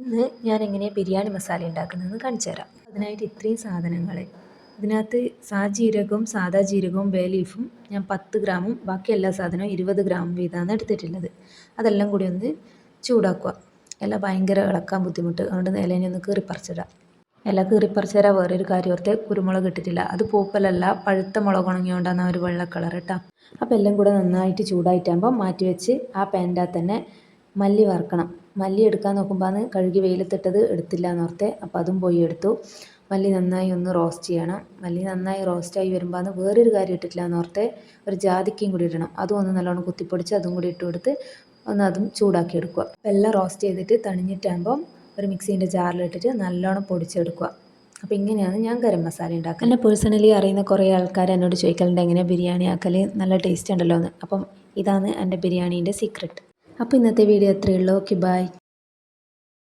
ഇന്ന് ഞാൻ എങ്ങനെയാണ് ബിരിയാണി മസാല ഉണ്ടാക്കുന്നതെന്ന് കാണിച്ചു തരാം. അതിനായിട്ട് ഇത്രയും സാധനങ്ങൾ. ഇതിനകത്ത് സാജീരകവും സാദാ ജീരകവും ബേ ലീഫും ഞാൻ 10 ഗ്രാമും ബാക്കി എല്ലാ സാധനവും 20 ഗ്രാം വീതമാണ് എടുത്തിട്ടുള്ളത്. അതെല്ലാം കൂടി ഒന്ന് ചൂടാക്കുക. എല്ലാം ഭയങ്കര ഇളക്കാൻ ബുദ്ധിമുട്ട്, അതുകൊണ്ട് ഇലേനെ ഒന്ന് കീറിപ്പറിച്ചിടാം. എല്ലാം കീറിപ്പറിച്ച് തരാൻ വേറൊരു കാര്യം ഓർത്ത് കുരുമുളക് ഇട്ടിട്ടില്ല. അത് പൂപ്പലല്ല, പഴുത്ത മുളക് ഉണങ്ങിയോണ്ടാണ് ഒരു വെള്ള കളർ കേട്ടോ. അപ്പോൾ എല്ലാം കൂടെ നന്നായിട്ട് ചൂടായിട്ടാകുമ്പോൾ മാറ്റി വെച്ച് ആ പാൻ്റെ അകത്ത് തന്നെ മല്ലി വറുക്കണം. മല്ലി എടുക്കാൻ നോക്കുമ്പോൾ കഴുകി വെയിലത്തിട്ടത് എടുത്തില്ല എന്നോർത്തെ, അപ്പോൾ അതും പോയി എടുത്തു. മല്ലി നന്നായി ഒന്ന് റോസ്റ്റ് ചെയ്യണം. മല്ലി നന്നായി റോസ്റ്റായി വരുമ്പോൾ വേറൊരു കാര്യം ഇട്ടിട്ടില്ല എന്നോർത്തെ, ഒരു ജാതിക്കയും കൂടി ഇടണം. അതും ഒന്ന് നല്ലോണം കുത്തിപ്പൊടിച്ച് അതും കൂടി ഇട്ട് കൊടുത്ത് ഒന്ന് അതും ചൂടാക്കി എടുക്കുക. എല്ലാം റോസ്റ്റ് ചെയ്തിട്ട് തണിഞ്ഞിട്ടാകുമ്പം ഒരു മിക്സീൻ്റെ ജാറിലിട്ടിട്ട് നല്ലോണം പൊടിച്ചെടുക്കുക. അപ്പോൾ ഇങ്ങനെയാണ് ഞാൻ ഗരം മസാല ഉണ്ടാക്കുക. എന്നെ പേഴ്സണലി അറിയുന്ന കുറേ ആൾക്കാർ എന്നോട് ചോദിക്കലുണ്ട് എങ്ങനെ ബിരിയാണി ആക്കൽ, നല്ല ടേസ്റ്റ് ഉണ്ടല്ലോ എന്ന്. അപ്പം ഇതാണ് എൻ്റെ ബിരിയാണീൻ്റെ സീക്രട്ട്. അപ്പോൾ ഇന്നത്തെ വീഡിയോ അത്രയേ ഉള്ളൂ. Okay, by.